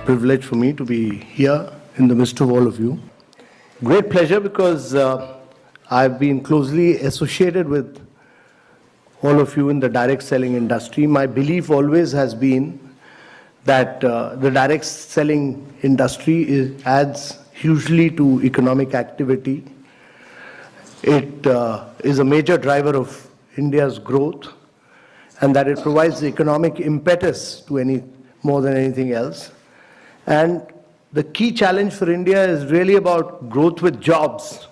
privilege for me to be here in the midst of all of you. Great pleasure because I've been closely associated with all of you in the direct selling industry. My belief always has been that the direct selling industry adds hugely to economic activity. It is a major driver of India's growth, and that it provides the economic impetus to more than anything else. And the key challenge for India is really about growth with jobs.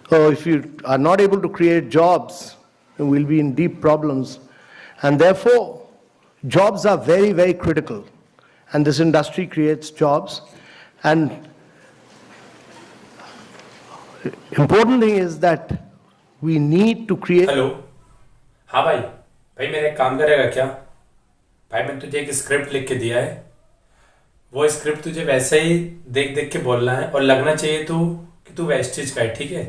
So if you are not able to create jobs, we'll be in deep problems. And therefore, jobs are very, very critical. And this industry creates jobs. And important thing is that we need to create... hello, हाँ भाई मेरा एक काम करेगा क्या? भाई मैंने तुझे एक स्क्रिप्ट लिख के दिया है, वो स्क्रिप्ट तुझे वैसे ही देख देख के बोलना है और लगना चाहिए कि तू वेस्टेज का है, ठीक है?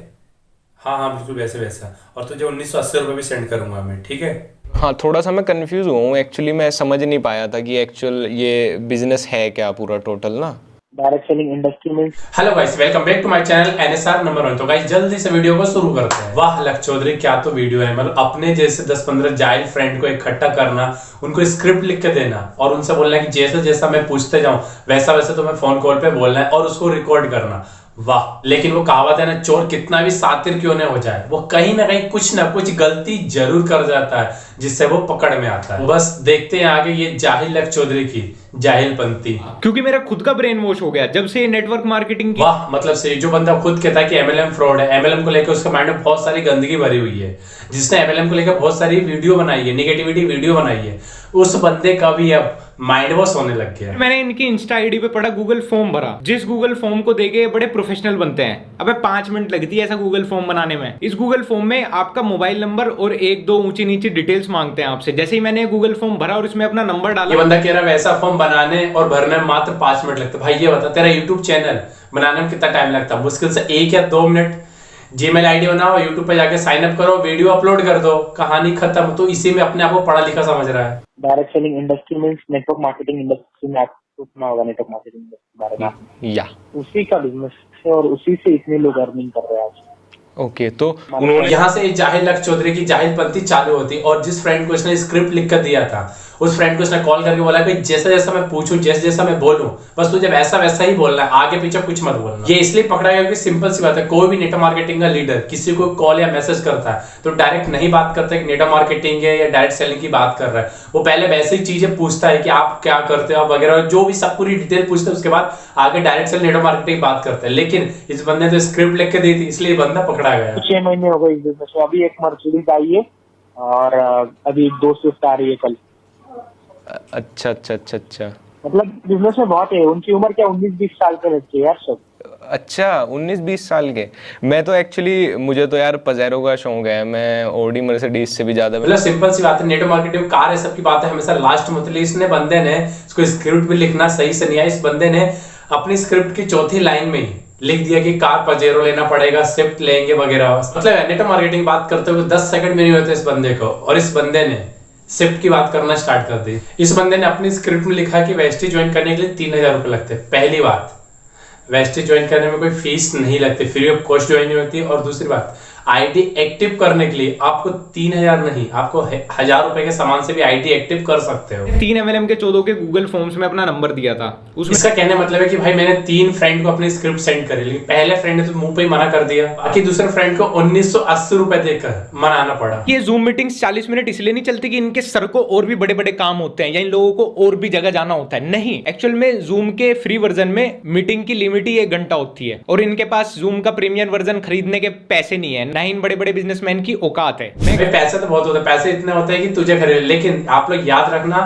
हाँ बिल्कुल वैसा, और तुझे 1980 रुपये भी सेंड करूंगा मैं, ठीक है? हाँ, थोड़ा सा मैं कंफ्यूज हुआ हूँ एक्चुअली, मैं समझ नहीं पाया था कि एक्चुअल ये बिजनेस है क्या पूरा टोटल ना। डायरेक्ट सेलिंग इंडस्ट्री में। Hello guys, welcome back to my channel NSR number 1। तो गाइस जल्दी से वीडियो को शुरू करते हैं। वाह लक चौधरी, क्या तो वीडियो है। मतलब अपने जैसे 10-15 जाहिल फ्रेंड को इकट्ठा करना, उनको स्क्रिप्ट लिख के देना और उनसे बोलना है कि जैसा जैसा मैं पूछते जाऊं वैसा वैसा तो मैं फोन कॉल पे बोलना है और उसको रिकॉर्ड करना। वाह, लेकिन वो कहावत है ना, चोर कितना भी सातिर क्यों न हो जाए, वो कहीं ना कहीं कुछ ना कुछ गलती जरूर कर जाता है जिससे वो पकड़ में आता है। बस देखते हैं आगे ये जाहिल लक चौधरी की जाहिलपंती। क्योंकि मेरा खुद का ब्रेन वॉश हो गया जब से नेटवर्क मार्केटिंग की। वाह, मतलब से जो बंदा खुद कहता है कि एमएलएम फ्रॉड है, एमएलएम को लेकर उसके माइंड में बहुत सारी गंदगी भरी हुई है, जिसने एमएलएम को लेकर बहुत सारी वीडियो बनाई है, निगेटिविटी वीडियो बनाई है, उस बंदे का भी अब माइंड वॉश होने लग गया। मैंने इनकी इंस्टा आईडी पे पढ़ा गूगल फॉर्म भरा, जिस गूगल फॉर्म को देके बड़े प्रोफेशनल बनते हैं। अबे 5 मिनट लगती है ऐसा गूगल फॉर्म बनाने में। इस गूगल फॉर्म में आपका मोबाइल नंबर और 1-2 ऊंची नीची डिटेल्स मांगते हैं आपसे। जैसे ही मैंने गूगल फॉर्म भरा और उसमें अपना नंबर डाला, ये बंदा कह रहा है वैसा फॉर्म बनाने और भरने में मात्र 5 मिनट लगते। भाई ये बता, तेरा यूट्यूब चैनल बनाने में कितना टाइम लगता? मुश्किल से 1 या 2 मिनट। जीमेल आईडी बनाओ, यूट्यूब पे जाके साइन अप करो, वीडियो अपलोड कर दो, कहानी खत्म। तो इसी में अपने आप को पढ़ा लिखा समझ रहा है। डायरेक्ट सेलिंग इंडस्ट्री में नेटवर्क मार्केटिंग इंडस्ट्री में आपको सुनना होगा, नेटवर्क मार्केटिंग इंडस्ट्री के बारे में। या उसी का बिजनेस है और उसी से इतने लोग अर्निंग कर रहे हैं आज। ओके, तो उन्होंने यहाँ से जाहिल लक चौधरी की जाहिलपंती चालू होती। और जिस फ्रेंड को इसने स्क्रिप्ट लिख कर दिया था, उस फ्रेंड को इसने कॉल करके बोला कि जैसा जैसा मैं पूछूं, जैसा जैसा मैं बोलूं, बस तुझे वैसा वैसा ही बोलना है, आगे पीछे कुछ मत बोलना। ये इसलिए पकड़ा गया क्योंकि सिंपल सी बात है, कोई भी नेटवर्क मार्केटिंग का लीडर किसी को कॉल या मैसेज करता है तो डायरेक्ट नहीं बात करता है कि नेटवर्क मार्केटिंग है या डायरेक्ट सेलिंग की बात कर रहा है। वो पहले वैसे ही चीजें पूछता है कि आप क्या करते हो वगैरह, जो भी सब पूरी डिटेल पूछते हैं, उसके बाद आगे डायरेक्ट सेल नेटवर्क मार्केटिंग बात करते हैं। लेकिन इस बंदे ने तो स्क्रिप्ट लिख के दी थी, इसलिए बंदा पकड़ा गया। 6 महीने हो गए इस बिजनेस में। अभी एक मर्सिडीज आई है और अभी 2 स्विफ्ट आ रही है कल। अच्छा। मतलब बिजनेस में बहुत है। उनकी उम्र क्या 19-20 साल के बच्चे यार सब। अच्छा, 19-20 साल के। मैं तो एक्चुअली, मुझे तो यार पजेरो का शौक है, मैं ऑडी मर्सिडीज से भी ज्यादा। मतलब सिंपल सी बात है, नेटवर्क मार्केटिंग कार है, सबकी बात है हमेशा लास्ट में। इसने बंदे ने इसको स्क्रिप्ट भी लिखना सही से नहीं आया। इस बंदे ने अपनी स्क्रिप्ट की चौथी लाइन में ही लिख दिया कि कार पजेरो लेना पड़ेगा, स्विफ्ट लेंगे वगैरह। मतलब नेटवर्क मार्केटिंग बात करते हुए 10 सेकंड में नहीं होते इस बंदे को, और इस बंदे ने स्विफ्ट की बात करना स्टार्ट कर दी। इस बंदे ने अपनी स्क्रिप्ट में लिखा कि वेस्टी ज्वाइन करने के लिए 3000 रुपए लगते। पहली बात, वेस्टी ज्वाइन करने में कोई फीस नहीं लगती, फ्री ऑफ कॉस्ट ज्वाइन होती है। और दूसरी बात, आईडी एक्टिव करने के लिए आपको 3000 नहीं, आपको 1000 रुपए के सामान से भी आईडी एक्टिव कर सकते हो। 3 MLM के 14 के गूगल फॉर्म्स में अपना नंबर दिया था। इसका कहने मतलब है कि भाई मैंने 3 फ्रेंड को अपनी स्क्रिप्ट सेंड करी, लेकिन पहले फ्रेंड ने तो मुंह पे ही मना कर दिया, बाकी दूसरे फ्रेंड को 1980 रुपए देकर मनाना पड़ा। ये जूम मीटिंग्स 40 मिनट इसलिए नहीं चलती कि इनके सर को और भी बड़े बड़े काम होते हैं या इन लोगों को और भी जगह जाना होता है। नहीं, एक्चुअल में जूम के फ्री वर्जन में मीटिंग की लिमिट ही 1 घंटा होती है और इनके पास जूम का प्रीमियम वर्जन खरीदने के पैसे नहीं है, ना ही इन बड़े बड़े बिजनेसमैन की औकात है। पैसे तो बहुत होते हैं, पैसे इतने होते हैं कि तुझे खरीद। लेकिन आप लोग याद रखना,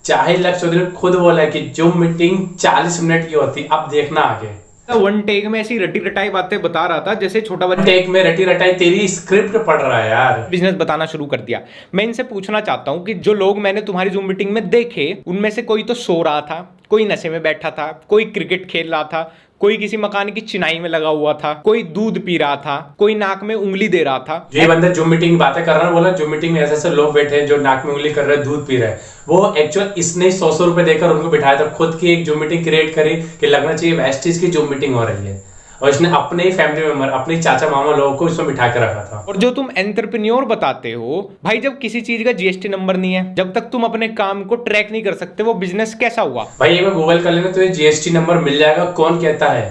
जाहिल लक चौधरी खुद बोला है कि जूम मीटिंग 40 मिनट की होती। अब देखना आगे। वन टेक में ऐसी रटी रटाई बातें बता रहा था जैसे छोटा बच्चा टेक में रटी रटाई तेरी स्क्रिप्ट पढ़ रहा है यार। बिजनेस बताना शुरू कर दिया। मैं इनसे पूछना चाहता हूं कि जो लोग मैंने तुम्हारी जूम मीटिंग में देखे, उनमें से कोई तो सो रहा था, कोई नशे में बैठा था, कोई क्रिकेट खेल रहा था, कोई किसी मकान की चिनाई में लगा हुआ था, कोई दूध पी रहा था, कोई नाक में उंगली दे रहा था। ये बंदा जो मीटिंग बातें कर रहा है, बोला जो मीटिंग में ऐसे ऐसे लोग बैठे हैं जो नाक में उंगली कर रहे हैं, दूध पी रहे हैं, वो एक्चुअल इसने 100 रुपए देकर उनको बिठाया था, खुद की एक जो मीटिंग क्रिएट करी कि लगना चाहिए वेस्टीज की जो मीटिंग हो रही है, और इसने अपने ही फैमिली मेंबर, अपने चाचा मामा लोगों को इसमें बिठा के रखा था। और जो तुम एंटरप्रेन्योर बताते हो भाई, जब किसी चीज का जीएसटी नंबर नहीं है, जब तक तुम अपने काम को ट्रैक नहीं कर सकते, वो बिजनेस कैसा हुआ? भाई एक बार गूगल कर लेना तो ये जीएसटी नंबर मिल जाएगा। कौन कहता है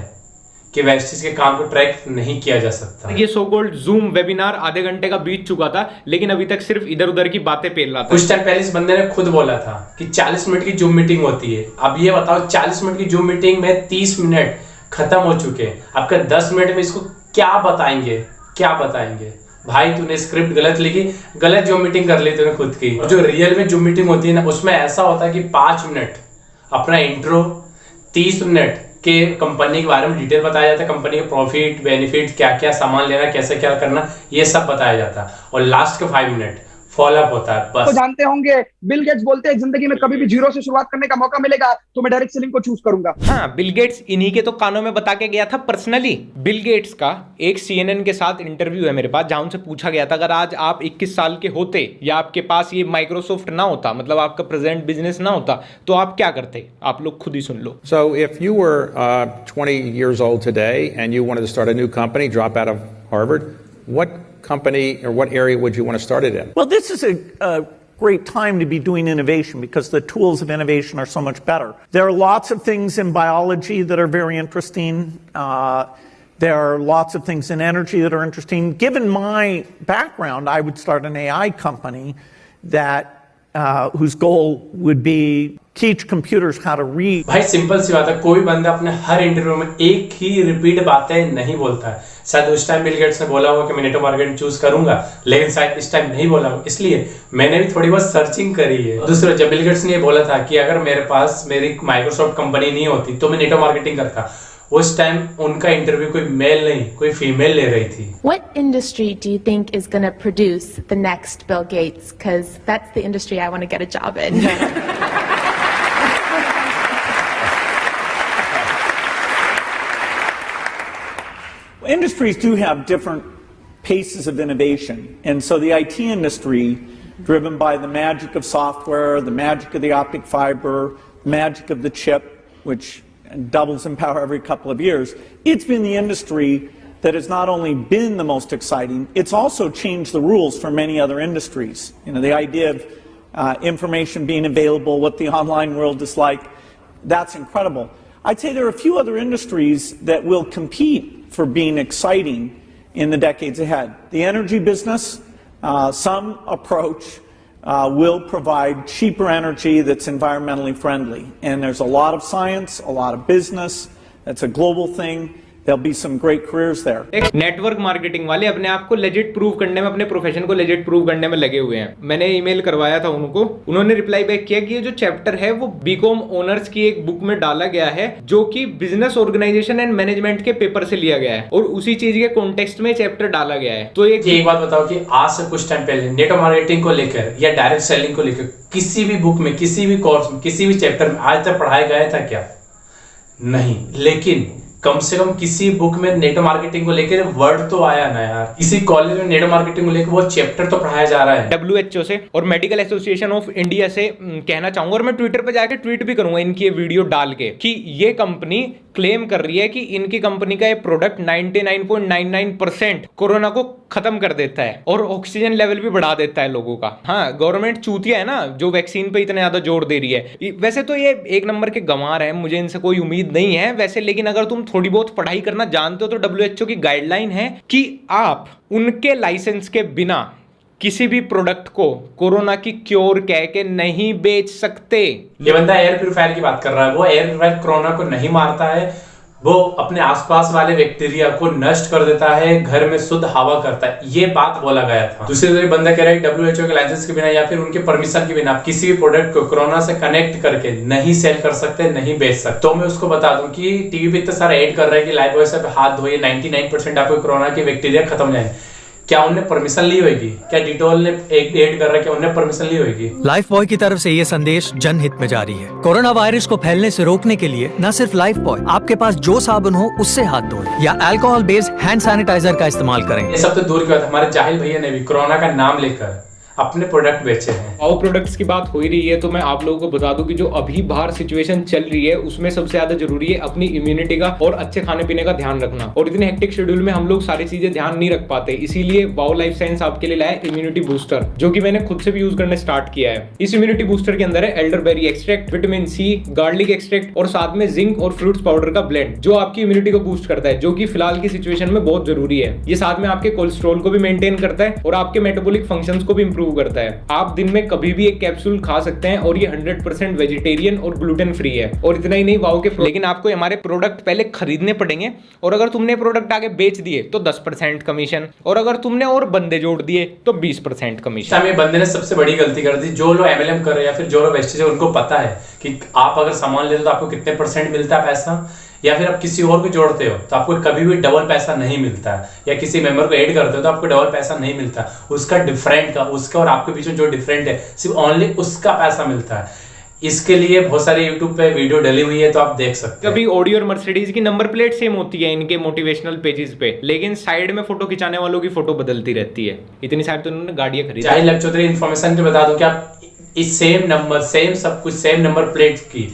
कि वेस्टीज के काम को ट्रैक नहीं किया जा सकता? ये सो कॉल्ड जूम वेबिनार आधे घंटे का बीत चुका था, लेकिन अभी तक सिर्फ इधर उधर की बातें पेल रहा था। कुछ टाइम पहले इस बंदे ने खुद बोला था कि 40 मिनट की जूम मीटिंग होती है। अब ये बताओ 40 मिनट की जूम मीटिंग में 30 मिनट खत्म हो चुके हैं, आपका 10 मिनट में इसको क्या बताएंगे, क्या बताएंगे? भाई तूने स्क्रिप्ट गलत लिखी, गलत जो मीटिंग कर ली तूने खुद की। और जो रियल में जो मीटिंग होती है ना, उसमें ऐसा होता है कि 5 मिनट अपना इंट्रो, 30 मिनट के कंपनी के बारे में डिटेल बताया जाता है, कंपनी के प्रॉफिट बेनिफिट, क्या क्या सामान लेना, कैसे क्या करना, ये सब बताया जाता है, और लास्ट के 5 मिनट फॉलोअप होता है बस। तो जानते होंगे बिल गेट्स बोलते हैं जिंदगी में कभी भी जीरो से शुरुआत करने का मौका मिलेगा तो मैं डायरेक्ट सेलिंग को चूज करूंगा। हाँ, बिल गेट्स इन्हीं के तो कानों में बता के गया था पर्सनली। बिल गेट्स का एक CNN के साथ इंटरव्यू है मेरे पास, जहां उनसे पूछा गया था अगर आज आप 21 साल के होते या आपके पास ये माइक्रोसॉफ्ट ना होता, मतलब आपका प्रेजेंट बिजनेस ना होता, तो आप क्या करते? आप लोग खुद ही सुन लो। So if you were 20 years old today and you wanted to start a new company, drop out of Harvard, what company or what area would you want to start it in? Well, this is a great time to be doing innovation because the tools of innovation are so much better. There are lots of things in biology that are very interesting. There are lots of things in energy that are interesting. Given my background, I would start an AI company that whose goal would be teach computers how to read. भाई simple सी बात है, कोई बंदा अपने हर interview में एक ही repeat बातें नहीं बोलता है। शायद उस टाइम बिल गेट्स ने बोला होगा कि मैं नेटवर्क मार्केटिंग चूज करूंगा, लेकिन शायद इस टाइम नहीं बोला होगा, इसलिए मैंने भी थोड़ी बहुत सर्चिंग करी है। दूसरा, जब बिल गेट्स ने ये बोला था कि अगर मेरे पास मेरी माइक्रोसॉफ्ट कंपनी नहीं होती तो मैं नेटवर्क मार्केटिंग करता, उस टाइम उनका इंटरव्यू कोई मेल नहीं, कोई फीमेल ले रही थी। What industry do you think is going to produce the next Bill Gates? Because that's the industry I want to get a job in. Industries do have different paces of innovation. And so the IT industry, driven by the magic of software, the magic of the optic fiber, the magic of the chip, which doubles in power every couple of years, it's been the industry that has not only been the most exciting, it's also changed the rules for many other industries. You know, the idea of information being available, what the online world is like, that's incredible. I'd say there are a few other industries that will compete for being exciting in the decades ahead. The energy business, some approach will provide cheaper energy that's environmentally friendly. And there's a lot of science, a lot of business. That's a global thing. There'll be some great careers there. Network marketing वाले अपने आप को legit prove करने में, अपने profession को legit prove करने में लगे हुए हैं। मैंने ईमेल करवाया था उनको, उन्होंने रिप्लाई बैक किया कि ये जो चैप्टर है वो बीकॉम ऑनर्स की एक बुक में डाला गया है जो कि बिजनेस ऑर्गेनाइजेशन एंड मैनेजमेंट के पेपर से लिया गया है और उसी चीज के कॉन्टेक्स्ट में चैप्टर डाला गया है। तो एक बात बताओ कि आज से कुछ टाइम पहले नेटवर्क मार्केटिंग को लेकर या डायरेक्ट सेलिंग को लेकर किसी भी बुक में, किसी भी कोर्स में, किसी भी चैप्टर में आज तक पढ़ाया गया था क्या? नहीं। लेकिन कम से कम किसी बुक में नेटवर्क मार्केटिंग को लेकर वर्ड तो आया ना यार। किसी कॉलेज में नेटवर्क मार्केटिंग को लेकर वो चैप्टर तो पढ़ाया जा रहा है। WHO से और मेडिकल एसोसिएशन ऑफ इंडिया से कहना चाहूंगा, और मैं ट्विटर पे जाके ट्वीट भी करूंगा इनकी ये वीडियो डाल के, कि ये कंपनी क्लेम कर रही है कि इनकी कंपनी का ये प्रोडक्ट 99.99% कोरोना को खत्म कर देता है और ऑक्सीजन लेवल भी बढ़ा देता है लोगों का। हाँ, गवर्नमेंट चूतिया है ना जो वैक्सीन पे इतना ज्यादा जोर दे रही है। वैसे तो ये एक नंबर के गंवार है, मुझे इनसे कोई उम्मीद नहीं है वैसे, लेकिन अगर तुम थोड़ी बहुत पढ़ाई करना जानते हो तो WHO की गाइडलाइन है कि आप उनके लाइसेंस के बिना किसी भी प्रोडक्ट को कोरोना की क्योर कह के नहीं बेच सकते। ये बंदा एयर प्यूरिफायर की बात कर रहा है, वो एयर प्यूरिफायर कोरोना को नहीं मारता है, वो अपने आसपास वाले बैक्टीरिया को नष्ट कर देता है, घर में शुद्ध हवा करता है, ये बात बोला गया था। दूसरी तरफ बंदा कह रहा है WHO के लाइसेंस के बिना या फिर उनके परमिशन के बिना आप किसी भी प्रोडक्ट को कोरोना से कनेक्ट करके नहीं सेल कर सकते, नहीं बेच सकते। तो मैं उसको बता दूं कि टीवी पे इतना सारा एड कर रहा है कि लाइफबॉय से हाथ धोइए, 99% आपको कोरोना के बैक्टीरिया खत्म हो जाएंगे। क्या उनने परमिशन ली होगी? क्या डिटोल ने एक ऐड कर रहा है, क्या उन्हें परमिशन ली होगी? लाइफ बॉय की तरफ से ये संदेश जनहित में जारी है। कोरोना वायरस को फैलने से रोकने के लिए न सिर्फ लाइफ बॉय, आपके पास जो साबुन हो उससे हाथ धोएं या अल्कोहल बेस्ड हैंड सैनिटाइजर का इस्तेमाल करें। ये सब तो दूर की बात, हमारे जाहिल भैया ने भी कोरोना का नाम लेकर अपने प्रोडक्ट बेचे हैं। वाओ प्रोडक्ट्स की बात हो ही रही है तो मैं आप लोगों को बता दूं कि जो अभी बाहर सिचुएशन चल रही है उसमें सबसे ज्यादा जरूरी है अपनी इम्यूनिटी का और अच्छे खाने पीने का ध्यान रखना। और इतने हेक्टिक शेड्यूल में हम लोग सारी चीजें ध्यान नहीं रख पाते, इसीलिए वाओ लाइफ साइंस आपके लिए लाया इम्यूनिटी बूस्टर, जो कि मैंने खुद से भी यूज करना स्टार्ट किया है। इस इम्यूनिटी बूस्टर के अंदर है elderberry extract, vitamin C, garlic extract और साथ में जिंक और फ्रूट्स पाउडर का ब्लेंड, जो आपकी इम्यूनिटी को बूस्ट करता है, जो कि फिलहाल की सिचुएशन में बहुत जरूरी है। ये साथ में आपके कोलेस्ट्रॉल को भी मेंटेन करता है और आपके मेटाबॉलिक फंक्शंस को भी इंप्रूव करता है। आप दिन में कभी भी एक कैप्सूल खा सकते हैं और ये 100% वेजिटेरियन और ग्लूटेन फ्री है। और इतना ही नहीं, वाओ के लेकिन आपको हमारे प्रोडक्ट पहले खरीदने पड़ेंगे और अगर तुमने प्रोडक्ट आगे बेच दिए तो 10% कमीशन, और अगर तुमने और बंदे जोड़ दिए तो 20% कमीशन। ये बंदे ने सबसे बड़ी गलती कर दी। जो लोग MLM कर रहे हैं या फिर जो लोग वेस्टेज है, उनको पता है कि आप अगर सामान लेते हो तो आपको कितने % मिलता है पैसा, या फिर आप किसी और को जोड़ते हो तो आपको कभी भी डबल पैसा नहीं मिलता है, या किसी मेंबर को ऐड करते हो तो आपको डबल पैसा नहीं मिलता। उसका डिफरेंट का, उसका और आपके बीच में जो डिफरेंट है सिर्फ ओनली उसका पैसा मिलता है। इसके लिए बहुत सारी YouTube पे वीडियो डली हुई है तो आप देख सकते हैं। कभी ऑडी और मर्सिडीज की नंबर प्लेट सेम होती है इनके मोटिवेशनल पेजेस पे, लेकिन साइड में फोटो खिंचाने वालों की फोटो बदलती रहती है। इतनी सारी तो उन्होंने गाड़ियां खरीदी। चाहे लक्ष्य इन्फॉर्मेशन के बता दूं कि आप इस सेम नंबर, सेम सब कुछ, सेम नंबर प्लेट की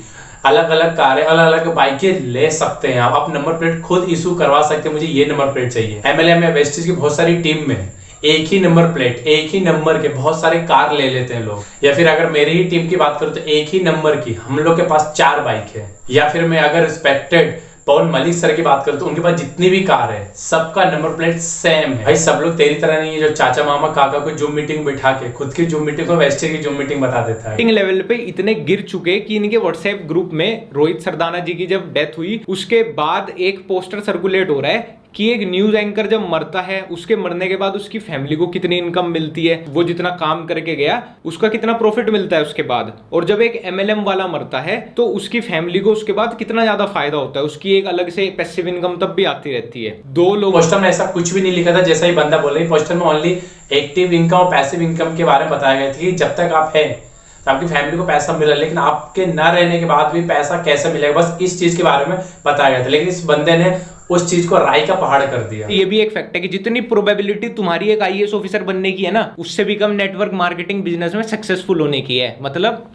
अलग अलग कारें, अलग अलग बाइकें ले सकते हैं। आप नंबर प्लेट खुद इशू करवा सकते हैं, मुझे ये नंबर प्लेट चाहिए। MLM या वेस्टेज की बहुत सारी टीम में एक ही नंबर प्लेट, एक ही नंबर के बहुत सारे कार ले लेते हैं लोग। या फिर अगर मेरी ही टीम की बात करूं तो एक ही नंबर की हम लोग के पास 4 बाइक है। या फिर मैं अगर रिस्पेक्टेड पवन मलिक सर की बात करूं तो उनके पास जितनी भी कार है सबका नंबर प्लेट सेम है। भाई सब लोग तेरी तरह नहीं है जो चाचा मामा काका को जूम मीटिंग बिठा के खुद की जूम मीटिंग को वेस्टेज की जूम मीटिंग बता देता है। लेवल पे इतने गिर चुके कि इनके व्हाट्सएप ग्रुप में रोहित सरदाना जी की जब डेथ हुई उसके बाद एक पोस्टर सर्कुलेट हो रहा है कि एक न्यूज एंकर जब मरता है उसके मरने के बाद उसकी फैमिली को कितनी इनकम मिलती है, वो जितना काम करके गया उसका कितना प्रॉफिट मिलता है उसके बाद। और जब एक MLM वाला मरता है तो उसकी फैमिली को उसके बाद कितना ज्यादा फायदा होता है, उसकी एक अलग से पैसिव इनकम तब भी आती रहती है। 2 लोग पोस्टर में ऐसा कुछ भी नहीं लिखा था जैसा ही बंदा बोल रहा है। पोस्टर में ओनली एक्टिव इनकम और पैसिव इनकम के बारे में बताया गया था कि जब तक आप है तो आपकी फैमिली को पैसा मिला, लेकिन आपके न रहने के बाद भी पैसा कैसे मिलेगा, बस इस चीज के बारे में बताया गया था। लेकिन इस बंदे ने उस चीज को राई का पहाड़ कर दिया। ये भी एक फैक्ट है कि जितनी प्रोबेबिलिटी तुम्हारी एक IAS ऑफिसर बनने की है ना, उससे भी कम नेटवर्क मार्केटिंग बिजनेस में सक्सेसफुल होने की है। मतलब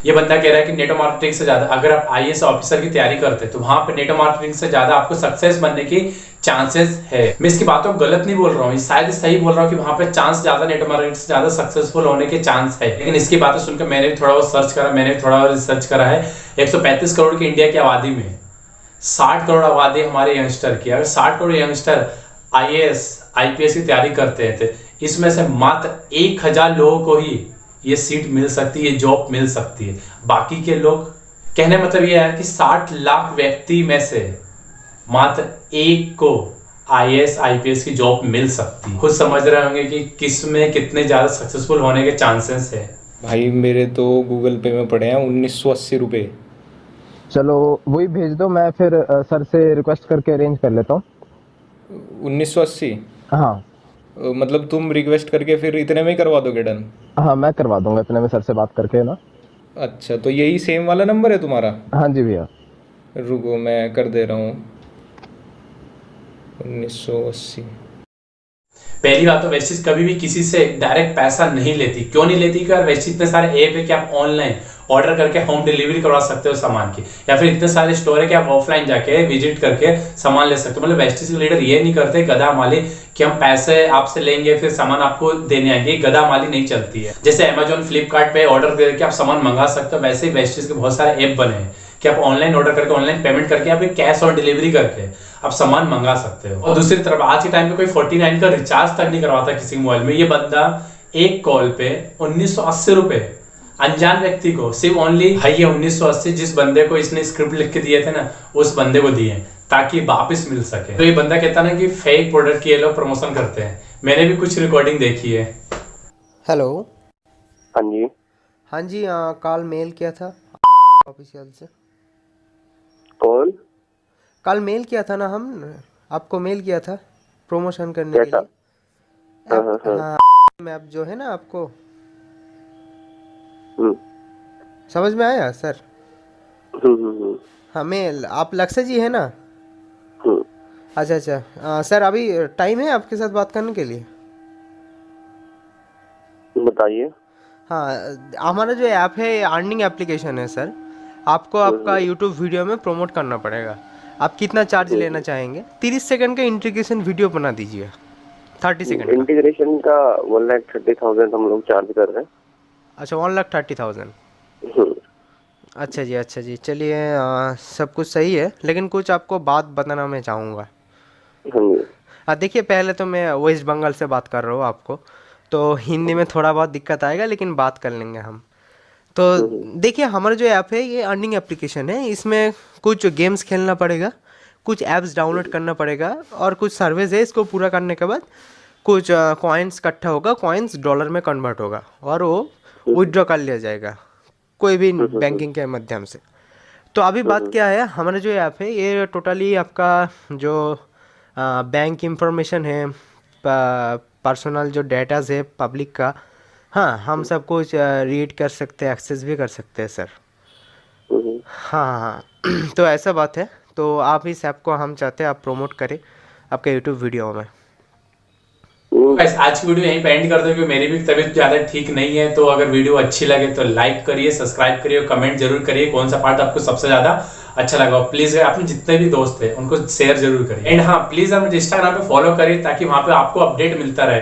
ये बंदा कह रहा है कि नेटवर्क मार्केटिंग से ज्यादा अगर आप IAS ऑफिसर की तैयारी करते हैं तो वहां पे नेटवर्क मार्केटिंग से ज्यादा आपको सक्सेस बनने की चांसेस है। मैं इसकी बातों को गलत नहीं बोल रहा हूँ, शायद सही बोल रहा हूँ कि वहां पे चांस ज्यादा, नेटवर्क मार्केटिंग से ज्यादा सक्सेसफुल होने के चांस है। लेकिन इसकी बातें सुनकर मैंने भी थोड़ा बहुत सर्च करा, मैंने भी थोड़ा बहुत रिसर्च करा है। 135 करोड़ की इंडिया की आबादी में 60 करोड़ आबादी हमारे यंगस्टर की। अगर 60 करोड़ यंगस्टर IAS IPS की तैयारी करते हैं तो इसमें से मात्र 1000 लोगों को ही ये सीट मिल सकती है, ये जॉब मिल सकती है। बाकी के लोग, कहने मतलब ये है कि 60 लाख व्यक्ति में से मात्र एक को IAS IPS की जॉब मिल सकती है। खुद समझ रहे होंगे कि किस में कितने ज्यादा सक्सेसफुल होने के चांसेस है। भाई मेरे तो गूगल पे में पड़े हैं 1980 रुपए। चलो वही भेज दो, मैं फिर सर से रिक्वेस्ट करके अरेंज कर लेता हूँ। 1980? हाँ मतलब तुम रिक्वेस्ट करके फिर इतने में ही करवा दोगे डन? हाँ मैं करवा दूंगा इतने में, सर से बात करके ना। अच्छा तो यही सेम वाला नंबर है तुम्हारा? हाँ जी भैया। रुको मैं कर दे रहा हूँ 1980। पहली बात तो वेस्टेज कभी भी किसी से डायरेक्ट पैसा नहीं लेती। क्यों नहीं लेती? क्योंकि वेस्टेज इतने सारे ऐप है कि आप ऑनलाइन ऑर्डर करके होम डिलीवरी करवा सकते हो सामान की, या फिर इतने सारे स्टोर है कि आप ऑफलाइन जाके विजिट करके सामान ले सकते हो। मतलब वेस्टेज के लीडर ये नहीं करते गधा माली कि हम पैसे आपसे लेंगे फिर सामान आपको देने आएंगे, गधा माली नहीं चलती है। जैसे Amazon फ्लिपकार्ट पे ऑर्डर करके आप सामान मंगा सकते हो, वैसे ही वेस्टेज के बहुत सारे ऐप बने हैं कि आप ऑनलाइन ऑर्डर करके, ऑनलाइन पेमेंट करके, आप कैश ऑन डिलीवरी करके आप सामान मंगा सकते हो। और दूसरी तरफ आज के टाइम पे कोई 49 का रिचार्ज तक नहीं करवाता किसी मोबाइल में। ये बंदा एक कॉल पे 1980 रुपए अनजान व्यक्ति को, सिर्फ ओनली भाई ये 1980 जिस बंदे को इसने स्क्रिप्ट लिख के दिए थे ना, उस बंदे को दिए ताकि वापस मिल सके। तो ये बंदा कहता ना कि फेक प्रोडक्ट की ये लोग प्रमोशन करते हैं। मैंने भी कुछ रिकॉर्डिंग देखी है। हेलो। हाँ जी। हाँ जी, कल मेल किया था ऑफिशियल से। कौन? कल मेल किया था ना, हम आपको मेल किया था प्रमोशन करने के लिए। हाँ मैप जो है ना आपको समझ में आया सर? हमें आप लक्ष्य जी है ना? अच्छा अच्छा सर अभी टाइम है आपके साथ बात करने के लिए? बताइए। हाँ हमारा जो ऐप है अर्निंग एप्लीकेशन है सर। आपको आपका यूट्यूब वीडियो में प्रमोट करना पड़ेगा। आप कितना चार्ज लेना चाहेंगे? 30 सेकंड का इंटीग्रेशन वीडियो बना दीजिए। 30 सेकंड इंटीग्रेशन का 1,30,000 हम लोग चार्ज कर रहे हैं। अच्छा 1,30,000। अच्छा जी चलिए सब कुछ सही है, लेकिन कुछ आपको बात बताना मैं चाहूँगा। देखिए पहले तो मैं वेस्ट बंगाल से बात कर रहा हूँ आपको, तो हिंदी में थोड़ा बहुत दिक्कत आएगा लेकिन बात कर लेंगे हम। तो देखिए हमारा जो ऐप है ये अर्निंग एप्लीकेशन है। इसमें कुछ गेम्स खेलना पड़ेगा, कुछ ऐप्स डाउनलोड करना पड़ेगा और कुछ सर्विस है। इसको पूरा करने के बाद कुछ कॉइन्स इकट्ठा होगा, कॉइन्स डॉलर में कन्वर्ट होगा और वो विड्रॉ कर लिया जाएगा कोई भी बैंकिंग के माध्यम से। तो अभी बात क्या है, हमारा जो ऐप है ये टोटली आपका जो बैंक इंफॉर्मेशन है, पर्सनल जो डेटाज है पब्लिक का, हाँ हम सब कुछ रीड कर सकते हैं, एक्सेस भी कर सकते हैं सर। हाँ तो ऐसा बात है। तो आप इस ऐप को हम चाहते हैं आप प्रमोट करें आपके यूट्यूब वीडियो में। गाइस आज की वीडियो यहीं पे एंड कर दो क्योंकि मेरी भी तबीयत ज़्यादा ठीक नहीं है। तो अगर वीडियो अच्छी लगे तो लाइक करिए, सब्सक्राइब करिए और कमेंट जरूर करिए कौन सा पार्ट आपको सबसे ज़्यादा अच्छा लगा। प्लीज़ अपने जितने भी दोस्त हैं उनको शेयर जरूर करिए। एंड हाँ प्लीज़ आप मुझे इंस्टाग्राम पे फॉलो करिए ताकि वहाँ पे आपको अपडेट मिलता रहे।